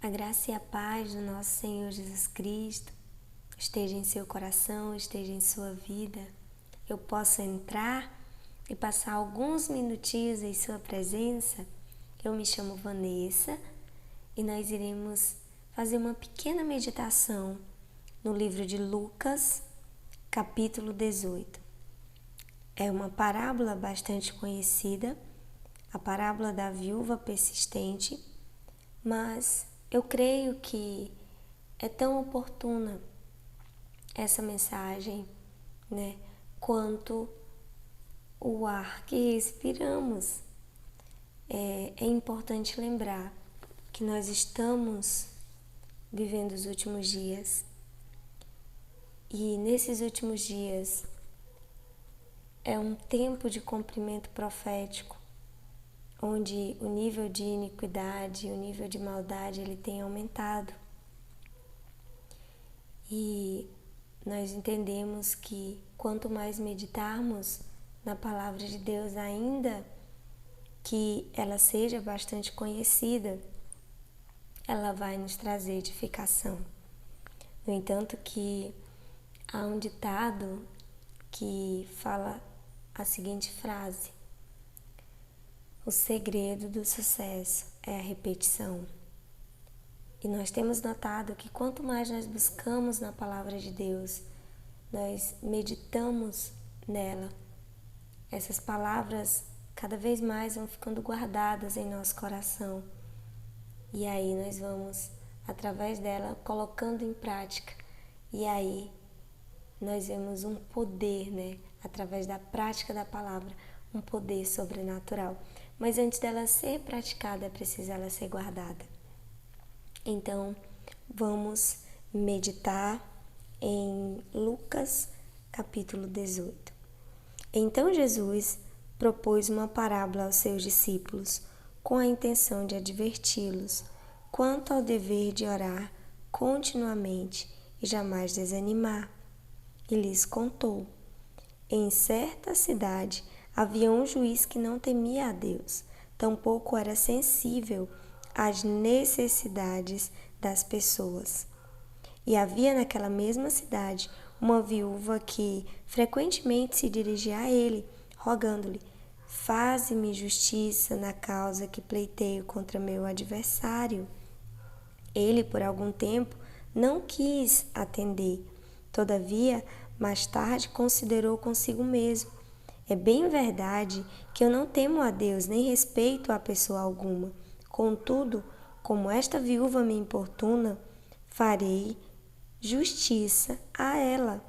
A graça e a paz do nosso Senhor Jesus Cristo esteja em seu coração, esteja em sua vida. Eu posso entrar e passar alguns minutinhos em sua presença. Eu me chamo Vanessa e nós iremos fazer uma pequena meditação no livro de Lucas, capítulo 18. É uma parábola bastante conhecida, a parábola da viúva persistente, mas eu creio que é tão oportuna essa mensagem, quanto o ar que respiramos. É importante lembrar que nós estamos vivendo os últimos dias e nesses últimos dias é um tempo de cumprimento profético, onde o nível de iniquidade, o nível de maldade, ele tem aumentado. E nós entendemos que quanto mais meditarmos na palavra de Deus, ainda que ela seja bastante conhecida, ela vai nos trazer edificação. No entanto, que há um ditado que fala a seguinte frase: o segredo do sucesso é a repetição. E nós temos notado que quanto mais nós buscamos na palavra de Deus, nós meditamos nela, essas palavras cada vez mais vão ficando guardadas em nosso coração. E aí nós vamos, através dela, colocando em prática. E aí nós vemos um poder, através da prática da palavra, um poder sobrenatural. Mas antes dela ser praticada, é preciso ela ser guardada. Então, vamos meditar em Lucas, capítulo 18. Então Jesus propôs uma parábola aos seus discípulos, com a intenção de adverti-los quanto ao dever de orar continuamente e jamais desanimar. E lhes contou: em certa cidade havia um juiz que não temia a Deus, tampouco era sensível às necessidades das pessoas. E havia naquela mesma cidade uma viúva que frequentemente se dirigia a ele, rogando-lhe: faze-me justiça na causa que pleiteio contra meu adversário. Ele, por algum tempo, não quis atender. Todavia, mais tarde, considerou consigo mesmo: é bem verdade que eu não temo a Deus, nem respeito a pessoa alguma. Contudo, como esta viúva me importuna, farei justiça a ela,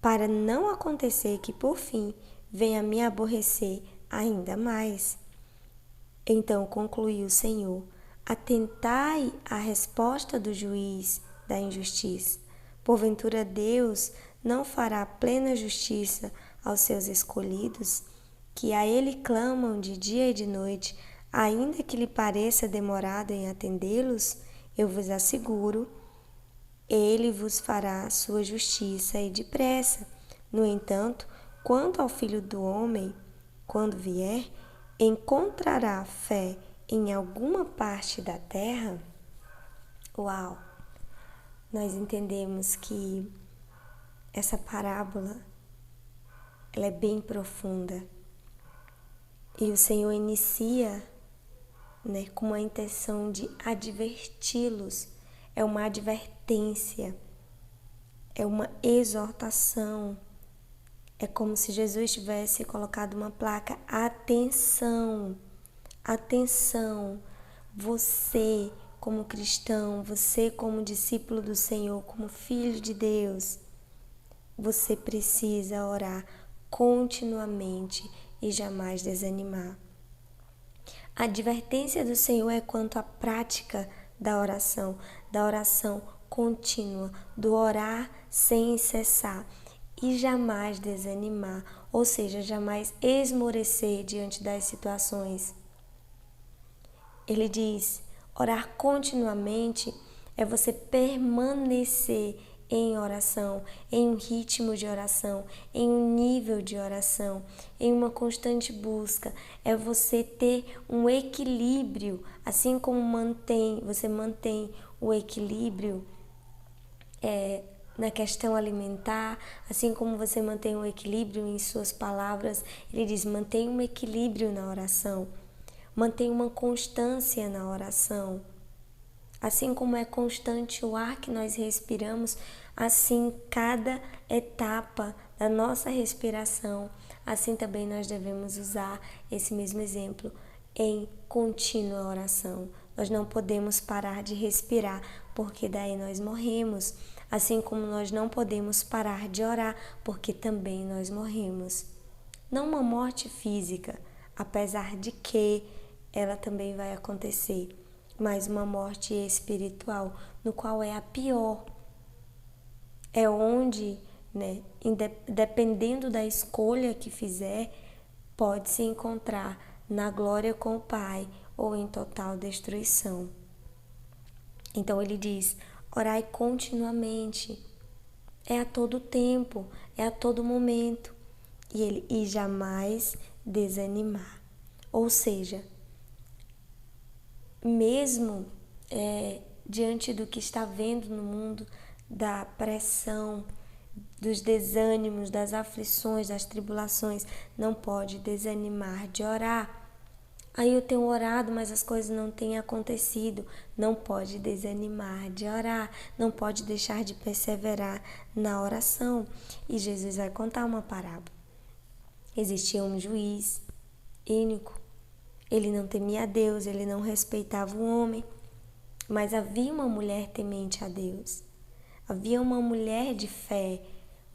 para não acontecer que, por fim, venha me aborrecer ainda mais. Então concluiu o Senhor: atentai à resposta do juiz da injustiça. Porventura Deus não fará plena justiça aos seus escolhidos, que a Ele clamam de dia e de noite, ainda que lhe pareça demorado em atendê-los? Eu vos asseguro, Ele vos fará sua justiça e depressa. No entanto, quanto ao Filho do Homem, quando vier, encontrará fé em alguma parte da terra? Uau! Nós entendemos que essa parábola ela é bem profunda. E o Senhor inicia com a intenção de adverti-los. É uma advertência, é uma exortação. É como se Jesus tivesse colocado uma placa: atenção, atenção, você como cristão, você como discípulo do Senhor, como filho de Deus, você precisa orar continuamente e jamais desanimar. A advertência do Senhor é quanto à prática da oração contínua, do orar sem cessar e jamais desanimar, ou seja, jamais esmorecer diante das situações. Ele diz: orar continuamente é você permanecer em oração, em um ritmo de oração, em um nível de oração, em uma constante busca. É você ter um equilíbrio, assim como você mantém o equilíbrio na questão alimentar, assim como você mantém um equilíbrio em suas palavras. Ele diz: mantenha um equilíbrio na oração, mantenha uma constância na oração. Assim como é constante o ar que nós respiramos, assim cada etapa da nossa respiração, assim também nós devemos usar esse mesmo exemplo em contínua oração. Nós não podemos parar de respirar, porque daí nós morremos. Assim como nós não podemos parar de orar, porque também nós morremos. Não uma morte física, apesar de que ela também vai acontecer, mas uma morte espiritual, no qual é a pior. É onde, dependendo da escolha que fizer, pode se encontrar na glória com o Pai ou em total destruição. Então ele diz: orai continuamente, é a todo tempo, é a todo momento, e jamais desanimar. Ou seja, mesmo diante do que está vendo no mundo, da pressão, dos desânimos, das aflições, das tribulações, não pode desanimar de orar. Aí eu tenho orado, mas as coisas não têm acontecido. Não pode desanimar de orar, não pode deixar de perseverar na oração. E Jesus vai contar uma parábola. Existia um juiz ínico. Ele não temia a Deus, ele não respeitava o homem. Mas havia uma mulher temente a Deus. Havia uma mulher de fé,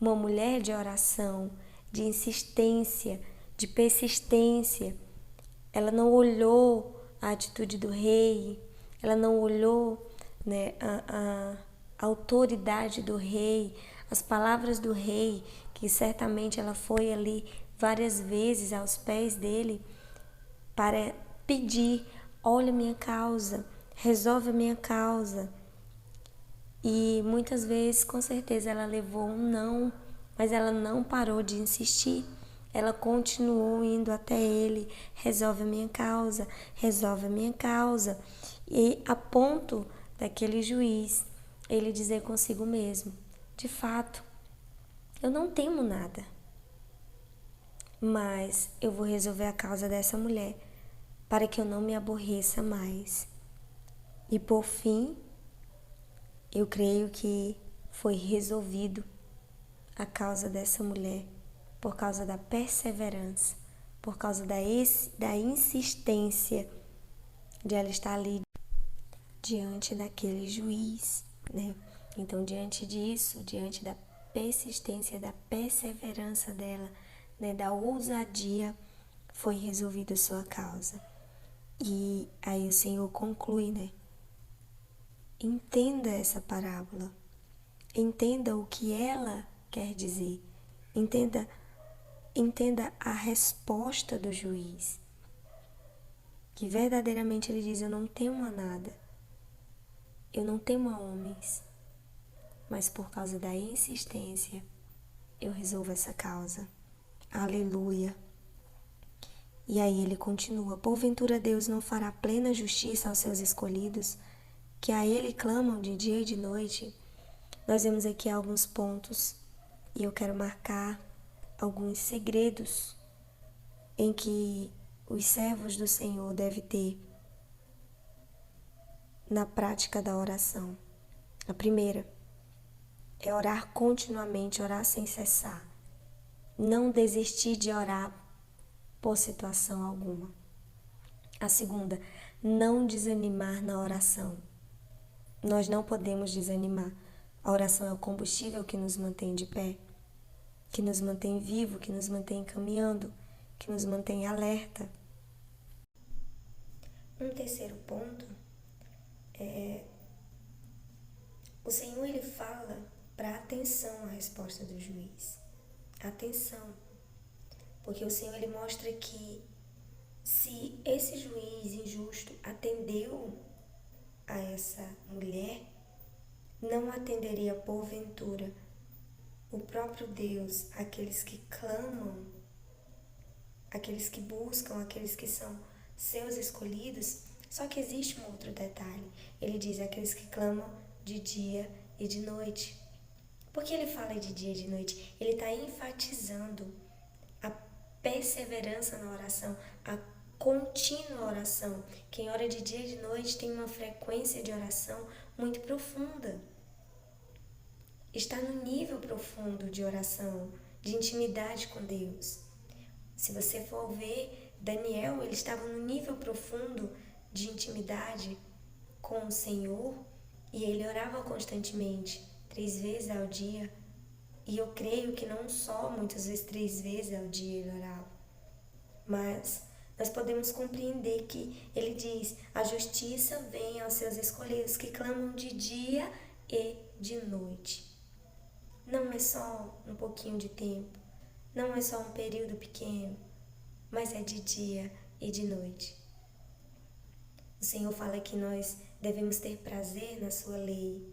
uma mulher de oração, de insistência, de persistência. Ela não olhou a atitude do rei, ela não olhou a autoridade do rei, as palavras do rei, que certamente ela foi ali várias vezes aos pés dele para pedir: olha a minha causa, resolve a minha causa. E muitas vezes, com certeza, ela levou um não, mas ela não parou de insistir. Ela continuou indo até ele: resolve a minha causa, resolve a minha causa. E a ponto daquele juiz, ele dizer consigo mesmo: de fato, eu não temo nada, mas eu vou resolver a causa dessa mulher para que eu não me aborreça mais. E por fim, eu creio que foi resolvido a causa dessa mulher por causa da perseverança, por causa da insistência de ela estar ali diante daquele juiz, Então, diante disso, diante da persistência, da perseverança dela, da ousadia, foi resolvida a sua causa. E aí o Senhor conclui, Entenda essa parábola. Entenda o que ela quer dizer. Entenda a resposta do juiz. Que verdadeiramente ele diz: eu não temo a nada. Eu não temo a homens. Mas por causa da insistência, eu resolvo essa causa. Aleluia. E aí ele continua: porventura Deus não fará plena justiça aos seus escolhidos, que a ele clamam de dia e de noite? Nós vemos aqui alguns pontos e eu quero marcar alguns segredos em que os servos do Senhor devem ter na prática da oração. A primeira é orar continuamente, orar sem cessar. Não desistir de orar por situação alguma. A segunda, não desanimar na oração. Nós não podemos desanimar. A oração é o combustível que nos mantém de pé, que nos mantém vivo, que nos mantém caminhando, que nos mantém alerta. Um terceiro ponto é: o Senhor ele fala para atenção à resposta do juiz. Atenção. Porque o Senhor ele mostra que se esse juiz injusto atendeu a essa mulher, não atenderia porventura o próprio Deus àqueles que clamam, aqueles que buscam, aqueles que são seus escolhidos? Só que existe um outro detalhe. Ele diz aqueles que clamam de dia e de noite. Por que ele fala de dia e de noite? Ele está enfatizando a perseverança na oração, a contínua oração. Quem ora de dia e de noite tem uma frequência de oração muito profunda. Está no nível profundo de oração, de intimidade com Deus. Se você for ver, Daniel, ele estava no nível profundo de intimidade com o Senhor e ele orava constantemente, 3 vezes ao dia. E eu creio que não só muitas vezes 3 vezes ao dia ele orava, mas nós podemos compreender que ele diz: a justiça vem aos seus escolhidos que clamam de dia e de noite. Não é só um pouquinho de tempo, não é só um período pequeno, mas é de dia e de noite. O Senhor fala que nós devemos ter prazer na sua lei.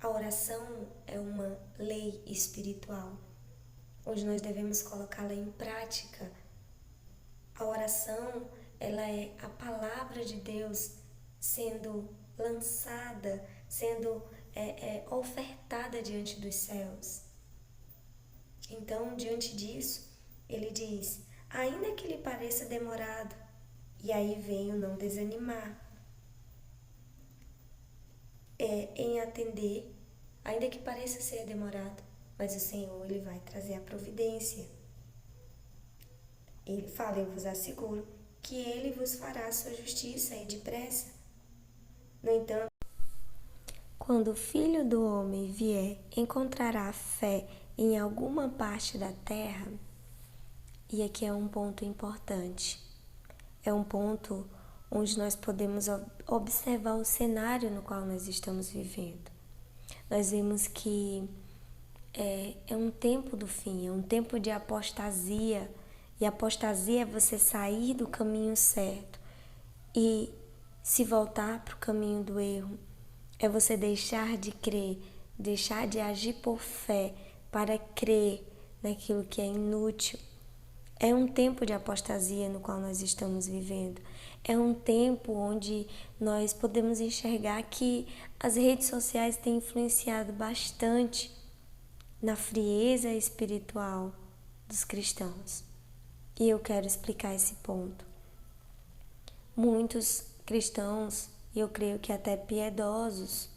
A oração é uma lei espiritual, onde nós devemos colocá-la em prática. A oração, ela é a palavra de Deus sendo lançada, sendo ofertada diante dos céus. Então, diante disso, ele diz: ainda que lhe pareça demorado, e aí vem o não desanimar, em atender, ainda que pareça ser demorado, mas o Senhor, ele vai trazer a providência. Ele fala: eu vos asseguro que ele vos fará a sua justiça e depressa. No entanto, quando o Filho do Homem vier, encontrará fé em alguma parte da terra? E aqui é um ponto importante. É um ponto onde nós podemos observar o cenário no qual nós estamos vivendo. Nós vemos que é um tempo do fim, é um tempo de apostasia. E apostasia é você sair do caminho certo e se voltar para o caminho do erro. É você deixar de crer, deixar de agir por fé para crer naquilo que é inútil. É um tempo de apostasia no qual nós estamos vivendo. É um tempo onde nós podemos enxergar que as redes sociais têm influenciado bastante na frieza espiritual dos cristãos. E eu quero explicar esse ponto. Muitos cristãos, e eu creio que até piedosos,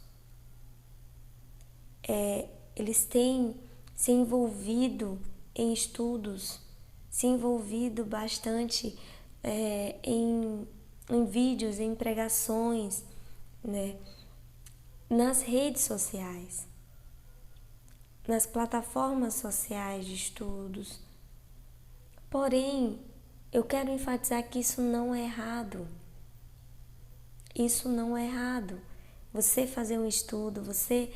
eles têm se envolvido em estudos, se envolvido bastante em vídeos, em pregações, né, nas redes sociais, nas plataformas sociais de estudos. Porém, eu quero enfatizar que isso não é errado. Isso não é errado. Você fazer um estudo, você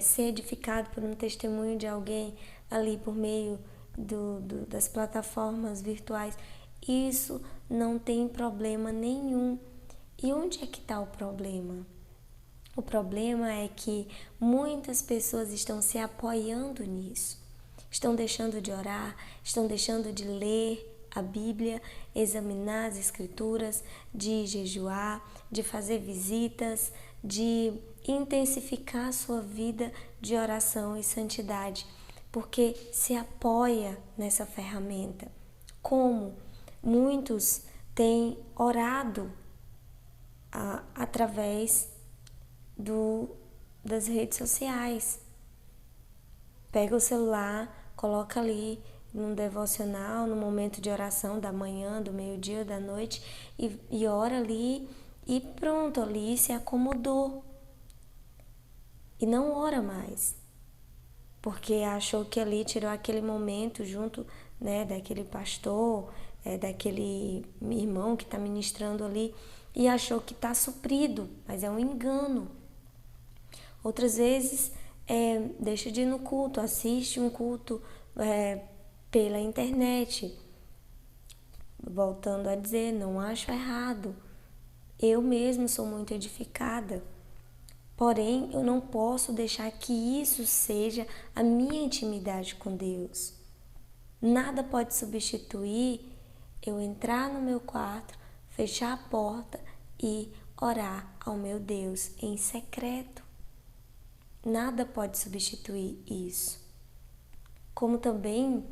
ser edificado por um testemunho de alguém ali por meio das plataformas virtuais, isso não tem problema nenhum. E onde é que está o problema? O problema é que muitas pessoas estão se apoiando nisso. Estão deixando de orar, estão deixando de ler a Bíblia, examinar as Escrituras, de jejuar, de fazer visitas, de intensificar a sua vida de oração e santidade, porque se apoia nessa ferramenta. Como muitos têm orado através das redes sociais. Pega o celular, coloca ali num devocional, no momento de oração da manhã, do meio-dia, da noite, e ora ali e pronto, ali se acomodou. E não ora mais, porque achou que ali tirou aquele momento junto, né, daquele pastor, daquele irmão que está ministrando ali, e achou que está suprido, mas é um engano. Outras vezes deixa de ir no culto, assiste um culto pela internet. Voltando a dizer, não acho errado. Eu mesmo sou muito edificada Porém, eu não posso deixar que isso seja a minha intimidade com Deus. Nada pode substituir eu entrar no meu quarto, fechar a porta e orar ao meu Deus em secreto. Nada pode substituir isso. Como também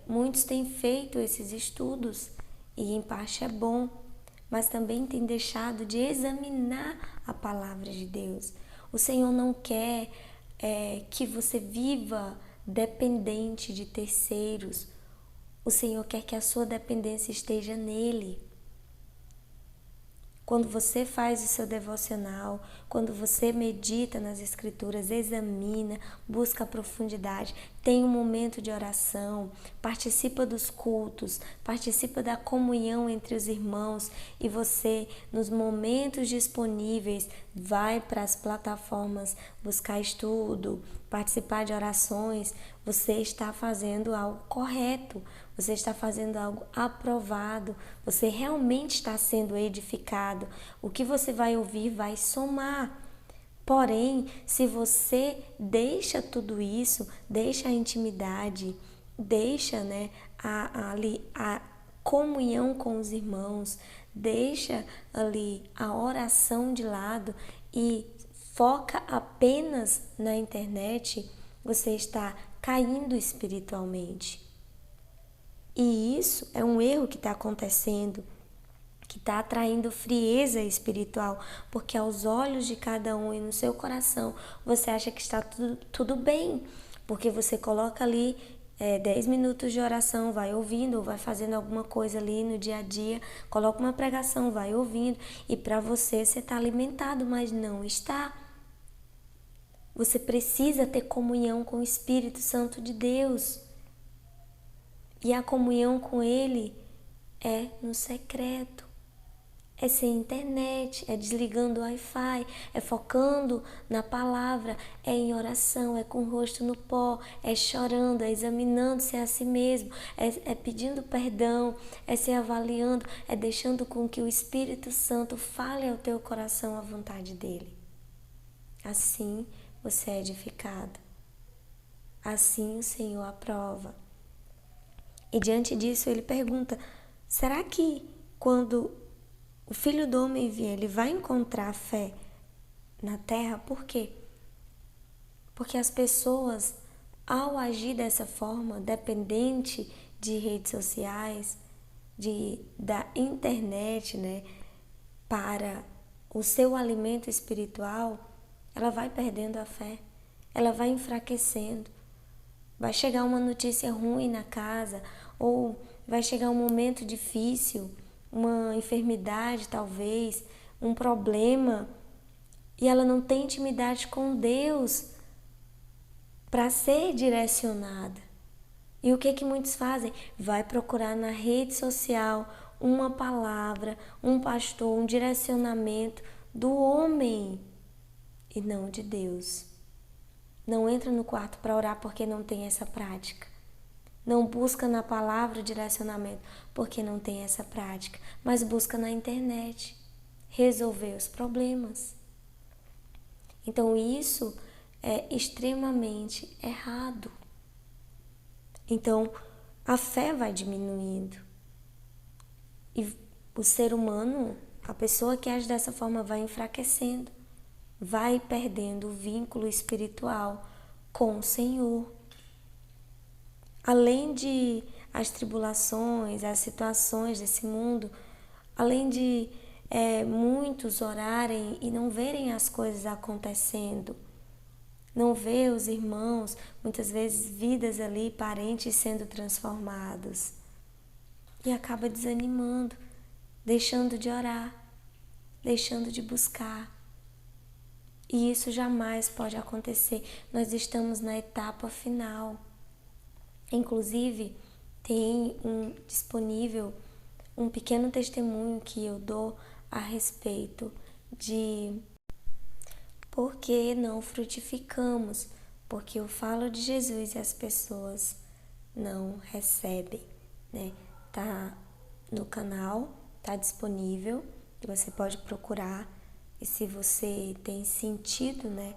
muitos têm feito esses estudos, e em parte é bom, mas também têm deixado de examinar a palavra de Deus. O Senhor não quer que você viva dependente de terceiros. O Senhor quer que a sua dependência esteja nele. Quando você faz o seu devocional, quando você medita nas Escrituras, examina, busca a profundidade, tem um momento de oração, participa dos cultos, participa da comunhão entre os irmãos e você, nos momentos disponíveis, vai para as plataformas buscar estudo, participar de orações, você está fazendo algo correto, você está fazendo algo aprovado, você realmente está sendo edificado. O que você vai ouvir vai somar. Porém, se você deixa tudo isso, deixa a intimidade, deixa a comunhão com os irmãos, deixa ali a oração de lado e foca apenas na internet, você está caindo espiritualmente. E isso é um erro que está acontecendo, que está atraindo frieza espiritual, porque aos olhos de cada um e no seu coração você acha que está tudo bem, porque você coloca ali 10 minutos de oração, vai ouvindo ou vai fazendo alguma coisa ali no dia a dia, coloca uma pregação, vai ouvindo e para você está alimentado, mas não está. Você precisa ter comunhão com o Espírito Santo de Deus. E a comunhão com Ele é no secreto, é sem internet, é desligando o Wi-Fi, é focando na palavra, é em oração, é com o rosto no pó, é chorando, é examinando-se a si mesmo, é pedindo perdão, é se avaliando, é deixando com que o Espírito Santo fale ao teu coração a vontade dEle. Assim você é edificado. Assim o Senhor aprova. E diante disso ele pergunta, será que quando o Filho do Homem vier, ele vai encontrar fé na terra? Por quê? Porque as pessoas, ao agir dessa forma, dependente de redes sociais, da internet, para o seu alimento espiritual, ela vai perdendo a fé, ela vai enfraquecendo. Vai chegar uma notícia ruim na casa, ou vai chegar um momento difícil, uma enfermidade talvez, um problema, e ela não tem intimidade com Deus para ser direcionada. E o que muitos fazem? Vai procurar na rede social uma palavra, um pastor, um direcionamento do homem e não de Deus. Não entra no quarto para orar porque não tem essa prática. Não busca na palavra o direcionamento porque não tem essa prática. Mas busca na internet resolver os problemas. Então isso é extremamente errado. Então a fé vai diminuindo. E o ser humano, a pessoa que age dessa forma vai enfraquecendo. Vai perdendo o vínculo espiritual com o Senhor. Além de as tribulações, as situações desse mundo, além de muitos orarem e não verem as coisas acontecendo, não ver os irmãos, muitas vezes vidas ali, parentes sendo transformados, e acaba desanimando, deixando de orar, deixando de buscar. E isso jamais pode acontecer. Nós estamos na etapa final. Inclusive, tem disponível um pequeno testemunho que eu dou a respeito de por que não frutificamos. Porque eu falo de Jesus e as pessoas não recebem, Tá no canal, tá disponível, você pode procurar E se você tem sentido, né,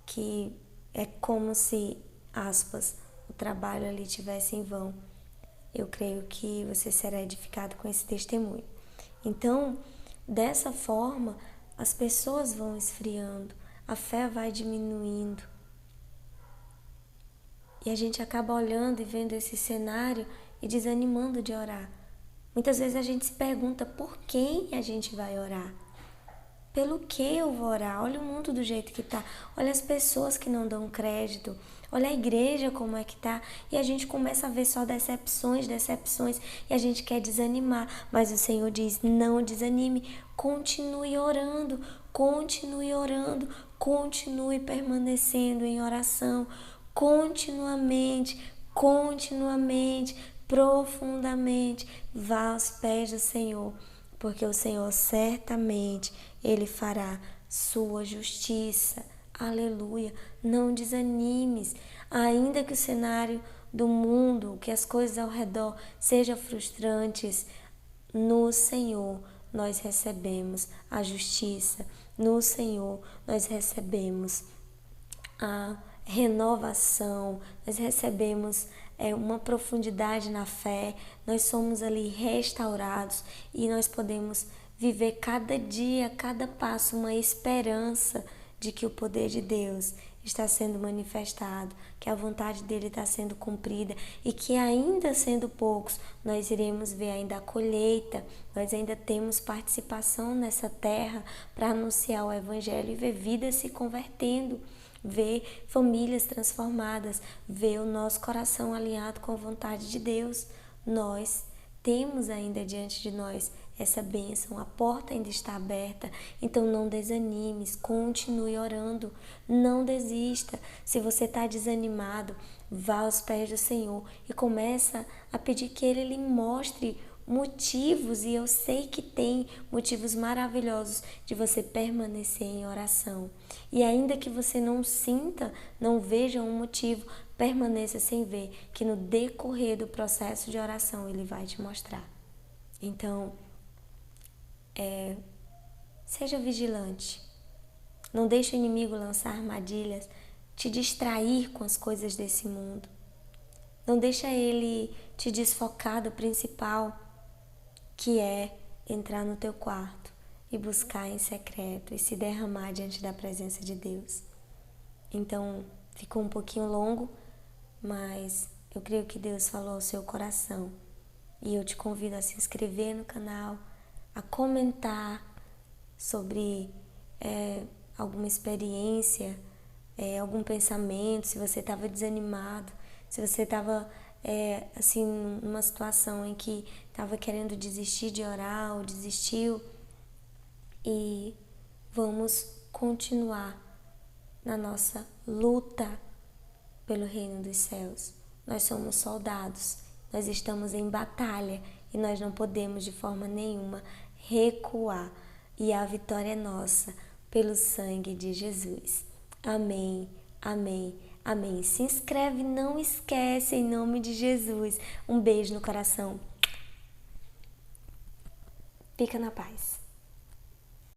que é como se, aspas, o trabalho ali tivesse em vão, eu creio que você será edificado com esse testemunho. Então, dessa forma, as pessoas vão esfriando, a fé vai diminuindo. E a gente acaba olhando e vendo esse cenário e desanimando de orar. Muitas vezes a gente se pergunta por quem a gente vai orar. Pelo que eu vou orar? Olha o mundo do jeito que tá. Olha as pessoas que não dão crédito. Olha a igreja como é que tá. E a gente começa a ver só decepções. E a gente quer desanimar. Mas o Senhor diz, não desanime. Continue orando. Continue permanecendo em oração. Continuamente. Profundamente. Vá aos pés do Senhor. Porque o Senhor certamente, Ele fará sua justiça. Aleluia. Não desanimes. Ainda que o cenário do mundo, que as coisas ao redor sejam frustrantes, no Senhor nós recebemos a justiça. No Senhor nós recebemos a renovação, nós recebemos uma profundidade na fé, nós somos ali restaurados e nós podemos viver cada dia, cada passo, uma esperança de que o poder de Deus está sendo manifestado, que a vontade dele está sendo cumprida e que ainda sendo poucos, nós iremos ver ainda a colheita, nós ainda temos participação nessa terra para anunciar o evangelho e ver vidas se convertendo, ver famílias transformadas, ver o nosso coração alinhado com a vontade de Deus. Nós temos ainda diante de nós essa bênção, a porta ainda está aberta, então não desanimes, continue orando, não desista. Se você está desanimado, vá aos pés do Senhor e começa a pedir que Ele lhe mostre motivos, e eu sei que tem motivos maravilhosos de você permanecer em oração. E ainda que você não sinta, não veja um motivo, permaneça sem ver, que no decorrer do processo de oração Ele vai te mostrar. Então, seja vigilante. Não deixe o inimigo lançar armadilhas, te distrair com as coisas desse mundo. Não deixa ele te desfocar do principal, que é entrar no teu quarto e buscar em secreto e se derramar diante da presença de Deus. Então, ficou um pouquinho longo, mas eu creio que Deus falou ao seu coração. E eu te convido a se inscrever no canal, a comentar sobre alguma experiência, algum pensamento, se você estava desanimado, se você estava assim, numa situação em que estava querendo desistir de orar ou desistiu. E vamos continuar na nossa luta pelo reino dos céus. Nós somos soldados, nós estamos em batalha e nós não podemos de forma nenhuma recuar. E a vitória é nossa pelo sangue de Jesus. Amém, amém, amém. Se inscreve, não esquece, em nome de Jesus. Um beijo no coração. Fica na paz.